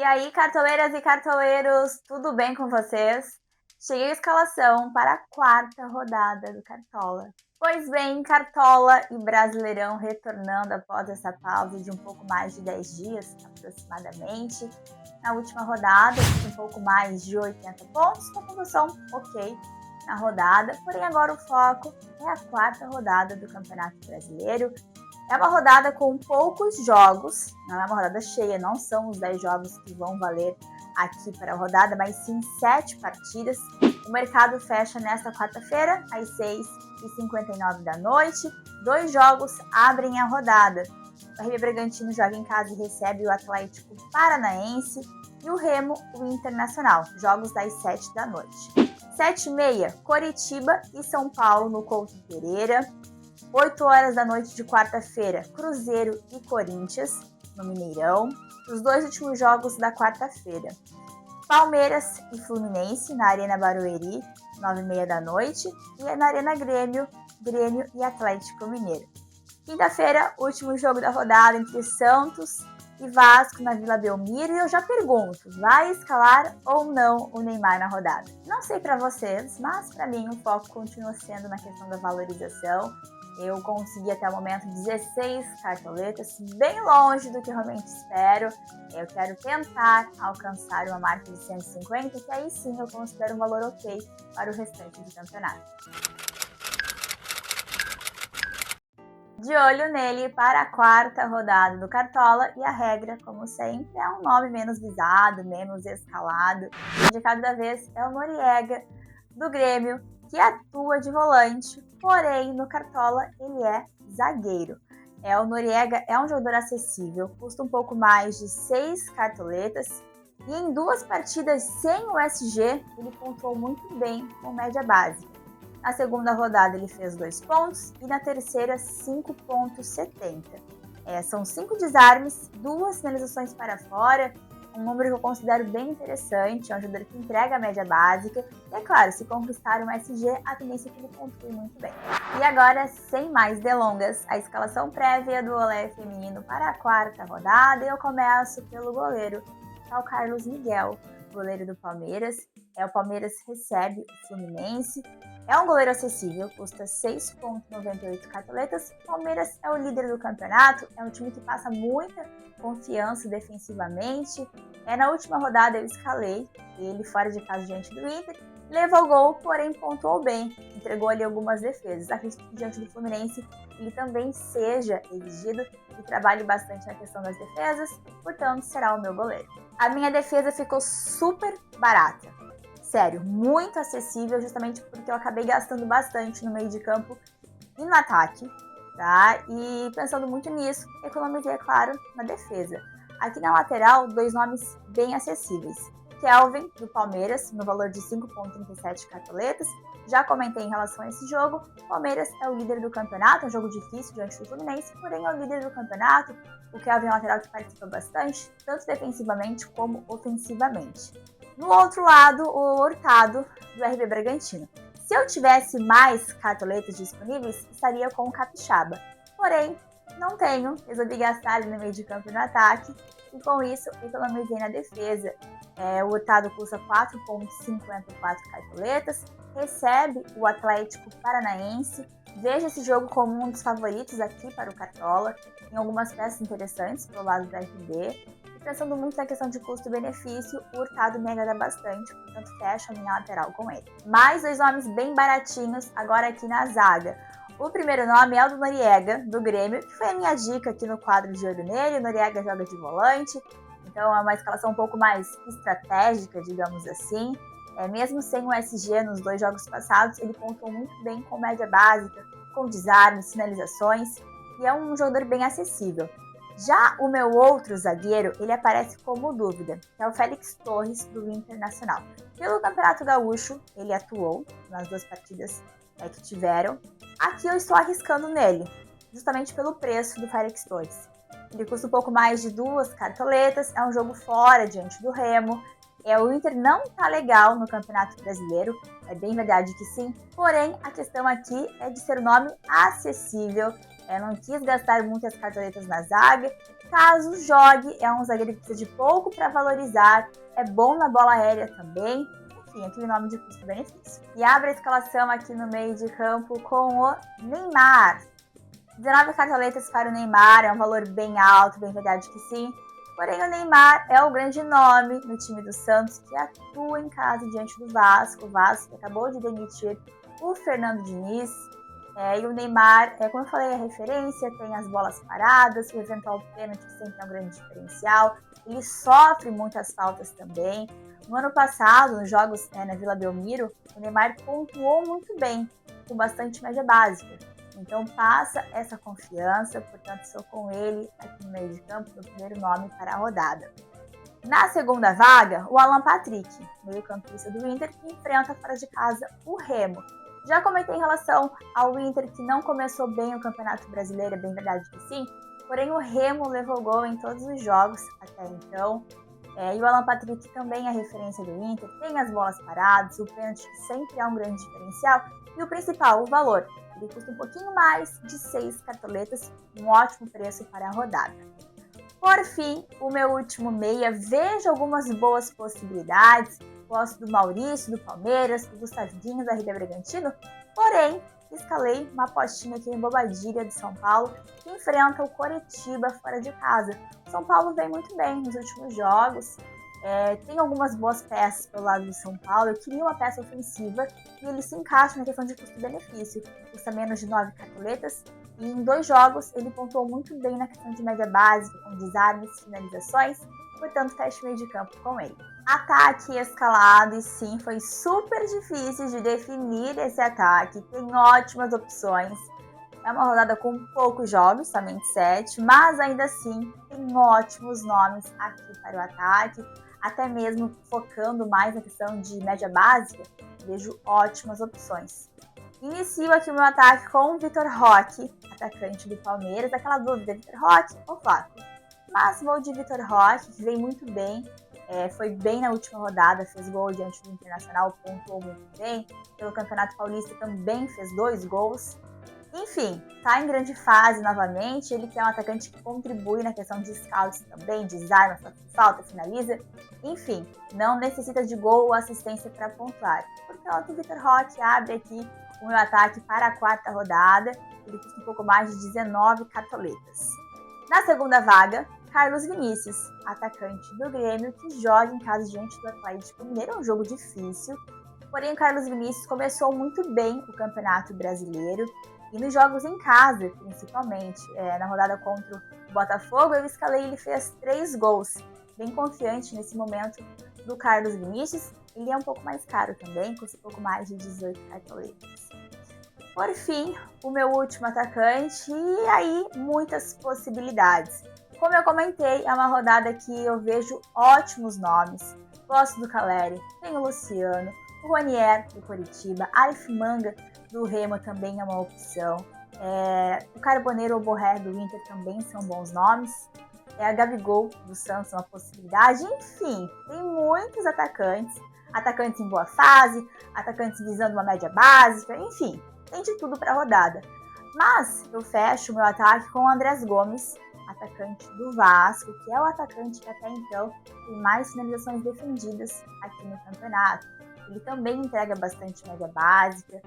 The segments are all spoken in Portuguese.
aí, cartoleiras e cartoleiros, tudo bem com vocês? Cheguei à escalação para a quarta rodada do Cartola. Pois bem, Cartola e Brasileirão retornando após essa pausa de um pouco mais de 10 dias, aproximadamente. Na última rodada, um pouco mais de 80 pontos, com pontuação ok na rodada. Porém, agora o foco é a quarta rodada do Campeonato Brasileiro. É uma rodada com poucos jogos, não é uma rodada cheia, não são os 10 jogos que vão valer aqui para a rodada, mas sim 7 partidas. O mercado fecha nesta quarta-feira, às 6h59 da noite. 2 jogos abrem a rodada. O RB Bragantino joga em casa e recebe o Atlético Paranaense e o Remo, o Internacional, jogos das 7 da noite. 7h30, Coritiba e São Paulo no Couto Pereira. 8 horas da noite de quarta-feira, Cruzeiro e Corinthians, no Mineirão. Os 2 últimos jogos da quarta-feira. Palmeiras e Fluminense, na Arena Barueri, 9h30 da noite. E na Arena Grêmio e Atlético Mineiro. Quinta-feira, último jogo da rodada entre Santos e Vasco na Vila Belmiro. E eu já pergunto, vai escalar ou não o Neymar na rodada? Não sei para vocês, mas para mim o foco continua sendo na questão da valorização. Eu consegui até o momento 16 cartoletas, bem longe do que realmente espero. Eu quero tentar alcançar uma marca de 150, que aí sim eu considero um valor ok para o restante do campeonato. De olho nele para a quarta rodada do Cartola, e a regra, como sempre, é um nome menos visado, menos escalado. O indicado da vez é o Noriega, do Grêmio, que atua de volante, porém no Cartola ele é zagueiro. O Noriega é um jogador acessível, custa um pouco mais de 6 cartoletas, e em 2 partidas sem o SG ele pontuou muito bem com média básica. Na segunda rodada ele fez 2 pontos e na terceira 5,70. São 5 desarmes, 2 finalizações para fora, um número que eu considero bem interessante. É um jogador que entrega a média básica. E é claro, se conquistar um SG, a tendência é que ele pontue muito bem. E agora, sem mais delongas, a escalação prévia do Olé feminino para a quarta rodada. E eu começo pelo goleiro, que é o Carlos Miguel, goleiro do Palmeiras. O Palmeiras recebe o Fluminense. É um goleiro acessível, custa 6,98 cartoletas. O Palmeiras é o líder do campeonato, é um time que passa muita confiança defensivamente. Na última rodada eu escalei ele fora de casa diante do Inter, levou gol, porém pontuou bem, entregou ali algumas defesas. Acredito que diante do Fluminense ele também seja exigido e trabalhe bastante na questão das defesas, portanto será o meu goleiro. A minha defesa ficou super barata. Sério, muito acessível, justamente porque eu acabei gastando bastante no meio de campo e no ataque, tá? E pensando muito nisso, economizei, é claro, na defesa. Aqui na lateral, 2 nomes bem acessíveis. Kelvin, do Palmeiras, no valor de 5,37 cartoletas. Já comentei em relação a esse jogo. O Palmeiras é o líder do campeonato, é um jogo difícil diante do Fluminense, porém é o líder do campeonato. O Kelvin é um lateral que participa bastante, tanto defensivamente como ofensivamente. No outro lado, o Hurtado, do RB Bragantino. Se eu tivesse mais cartoletas disponíveis, estaria com o Capixaba. Porém, não tenho, resolvi gastar no meio de campo e no ataque, e com isso economizei na defesa. O Hurtado custa 4,54 cartoletas, recebe o Atlético Paranaense. Veja esse jogo como um dos favoritos aqui para o Cartola, tem algumas peças interessantes pro lado da RB. Pensando muito na questão de custo-benefício, o Hurtado me agrada bastante, portanto fecho a minha lateral com ele. Mais 2 nomes bem baratinhos agora aqui na zaga. O primeiro nome é o do Noriega, do Grêmio, que foi a minha dica aqui no quadro de olho nele. O Noriega joga de volante, então é uma escalação um pouco mais estratégica, digamos assim. Mesmo sem o SG nos 2 jogos passados, ele pontuou muito bem com média básica, com desarmes, finalizações, e é um jogador bem acessível. Já o meu outro zagueiro, ele aparece como dúvida, que é o Félix Torres, do Internacional. Pelo Campeonato Gaúcho, ele atuou nas 2 partidas que tiveram. Aqui eu estou arriscando nele, justamente pelo preço do Félix Torres. Ele custa um pouco mais de 2 cartoletas, é um jogo fora diante do Remo. O Inter não tá legal no Campeonato Brasileiro, é bem verdade que sim. Porém, a questão aqui é de ser um nome acessível. não quis gastar muitas cartoletas na zaga. Caso jogue, é um zagueiro que precisa de pouco para valorizar, é bom na bola aérea também. Enfim, aquele nome de custo-benefício. E abre a escalação aqui no meio de campo com o Neymar. 19 cartoletas para o Neymar, é um valor bem alto, bem verdade que sim. Porém, o Neymar é o grande nome no time do Santos, que atua em casa diante do Vasco. O Vasco acabou de demitir o Fernando Diniz. E o Neymar, como eu falei, é referência, tem as bolas paradas, o eventual pênalti sempre é um grande diferencial. Ele sofre muitas faltas também. No ano passado, nos jogos na Vila Belmiro, o Neymar pontuou muito bem, com bastante média básica. Então passa essa confiança, portanto sou com ele aqui no meio de campo, o primeiro nome para a rodada. Na segunda vaga, o Alan Patrick, meio-campista do Inter, que enfrenta fora de casa o Remo. Já comentei em relação ao Inter que não começou bem o Campeonato Brasileiro, é bem verdade que sim, porém o Remo levou gol em todos os jogos até então. E o Alan Patrick também é referência do Inter, tem as bolas paradas, o pênalti que sempre é um grande diferencial, e o principal, o valor. Ele custa um pouquinho mais de 6 cartoletas, um ótimo preço para a rodada. Por fim, o meu último meia, vejo algumas boas possibilidades. Gosto do Maurício, do Palmeiras, do Gustavinho, da RB Bragantino. Porém, escalei uma apostinha aqui em Bobadilha de São Paulo, que enfrenta o Coritiba fora de casa. São Paulo vem muito bem nos últimos jogos. Tem algumas boas peças pelo lado do São Paulo. Eu queria uma peça ofensiva e ele se encaixa na questão de custo-benefício. Custa menos de 9 cartoletas e em 2 jogos ele pontuou muito bem na questão de média básica, com desarmes e finalizações. Portanto, fecho meio de campo com ele. Ataque escalado, e sim, foi super difícil de definir esse ataque. Tem ótimas opções. É uma rodada com poucos jogos, somente 7, mas ainda assim tem ótimos nomes aqui para o ataque. Até mesmo focando mais na questão de média básica, vejo ótimas opções. Inicio aqui o meu ataque com o Vitor Roque, atacante do Palmeiras. Aquela dúvida, Vitor Roque ou Flaco? Mas vou de Vitor Roque, que veio muito bem. Foi bem na última rodada, fez gol diante do Internacional, pontuou muito bem. Pelo Campeonato Paulista também fez 2 gols. Enfim, tá em grande fase novamente. Ele que é um atacante que contribui na questão de scouts também, desarma, falta, finaliza. Enfim, não necessita de gol ou assistência para pontuar. Portanto, o Vitor Roque abre aqui o meu ataque para a 4ª rodada. Ele custa um pouco mais de 19 cartoletas. Na segunda vaga, Carlos Vinícius, atacante do Grêmio, que joga em casa diante do Atlético Mineiro. É um jogo difícil, porém o Carlos Vinícius começou muito bem o Campeonato Brasileiro e nos jogos em casa, principalmente. Na rodada contra o Botafogo, eu escalei e ele fez 3 gols. Bem confiante nesse momento do Carlos Vinícius. Ele é um pouco mais caro também, custa um pouco mais de 18 cartoletas. Por fim, o meu último atacante, e aí muitas possibilidades. Como eu comentei, é uma rodada que eu vejo ótimos nomes. Gosto do Caleri, tem o Luciano, o Ronier do Coritiba, Aleph Manga do Remo também é uma opção. O Carboneiro ou Borré do Inter também são bons nomes. A Gabigol do Santos é uma possibilidade. Enfim, tem muitos atacantes. Atacantes em boa fase, atacantes visando uma média básica, enfim, tem de tudo para a rodada. Mas eu fecho o meu ataque com o Andrés Gomes, atacante do Vasco, que é o atacante que até então tem mais finalizações defendidas aqui no campeonato. Ele também entrega bastante média básica,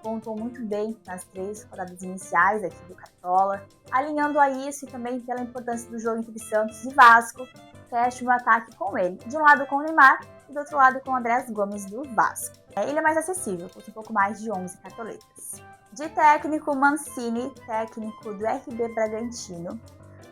pontuou muito bem nas 3 rodadas iniciais aqui do Cartola. Alinhando a isso e também pela importância do jogo entre Santos e Vasco, fecho o meu ataque com ele. De um lado com o Neymar e do outro lado com o Andrés Gomes do Vasco. Ele é mais acessível, custa um pouco mais de 11 cartoletas. De técnico, Mancini, técnico do RB Bragantino.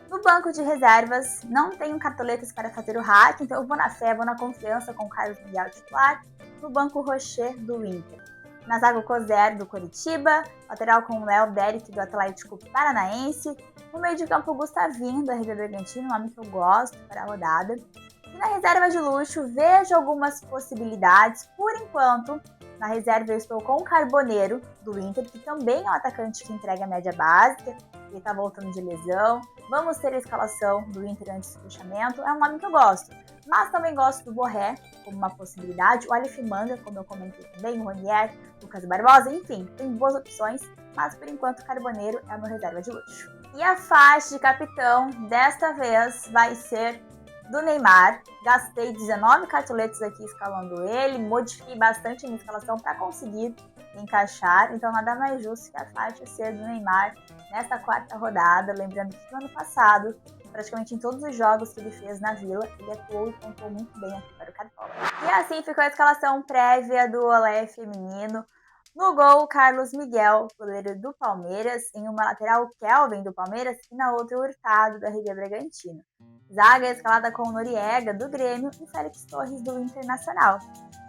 No banco de reservas, não tenho cartoletas para fazer o hack, então eu vou na fé, vou na confiança com o Carlos Miguel titular. No banco, Rocher do Inter. Na zaga, o Cozer do Coritiba. Lateral com o Léo Derek do Atlético Paranaense. No meio de campo, o Gustavinho do RB Bragantino, nome que eu gosto para a rodada. E na reserva de luxo, vejo algumas possibilidades. Por enquanto, na reserva eu estou com o Carboneiro do Inter, que também é um atacante que entrega a média básica. Ele está voltando de lesão. Vamos ter a escalação do Inter antes do fechamento. É um nome que eu gosto. Mas também gosto do Borré como uma possibilidade. O Aleph Manga, como eu comentei também. O Ronier, Lucas Barbosa. Enfim, tem boas opções. mas por enquanto o Carboneiro é o meu reserva de luxo. E a faixa de capitão desta vez vai ser do Neymar. Gastei 19 cartoletes aqui escalando ele, modifiquei bastante a minha escalação para conseguir encaixar, então nada mais justo que a faixa ser do Neymar nesta quarta rodada. Lembrando que no ano passado, praticamente em todos os jogos que ele fez na Vila, ele atuou e pontuou muito bem aqui para o Cartola. E assim ficou a escalação prévia do Olé feminino. No gol, Carlos Miguel, goleiro do Palmeiras, em uma lateral Kelvin do Palmeiras e na outra Hurtado da RB Bragantino. Zaga escalada com Noriega do Grêmio e Félix Torres do Internacional.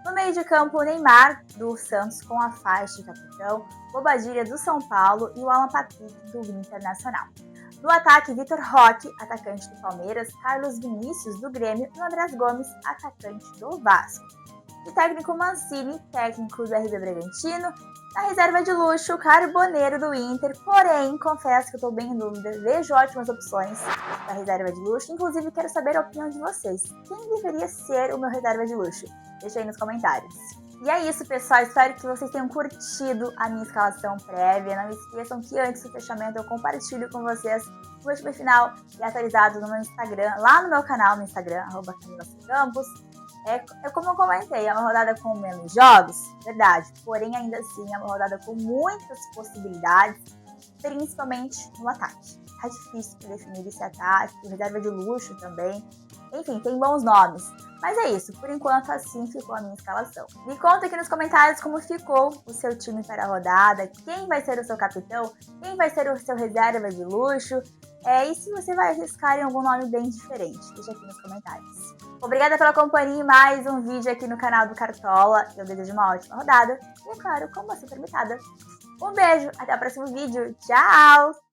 No meio de campo, o Neymar do Santos com a faixa de capitão, Bobadilha do São Paulo e o Alan Patrick do Internacional. No ataque, Vitor Roque, atacante do Palmeiras, Carlos Vinícius do Grêmio e o Andrés Gomes, atacante do Vasco. De técnico Mancini, técnico do RB Bragantino. Na reserva de luxo, Carboneiro do Inter, porém, confesso que eu estou bem em dúvida, vejo ótimas opções da reserva de luxo, inclusive quero saber a opinião de vocês. Quem deveria ser o meu reserva de luxo? Deixa aí nos comentários. E é isso, pessoal, espero que vocês tenham curtido a minha escalação prévia. Não esqueçam que antes do fechamento eu compartilho com vocês o último final e atualizado no meu Instagram, lá no meu canal no Instagram, @CamilaCampos. Como eu comentei, é uma rodada com menos jogos, verdade, porém ainda assim é uma rodada com muitas possibilidades, principalmente no ataque. Tá difícil de definir esse ataque, reserva de luxo também, enfim, tem bons nomes. Mas é isso, por enquanto assim ficou a minha escalação. Me conta aqui nos comentários como ficou o seu time para a rodada, quem vai ser o seu capitão, quem vai ser o seu reserva de luxo, e se você vai arriscar em algum nome bem diferente, deixa aqui nos comentários. Obrigada pela companhia em mais um vídeo aqui no canal do Cartola. Eu desejo uma ótima rodada e, é claro, como sempre permitada. Um beijo, até o próximo vídeo. Tchau!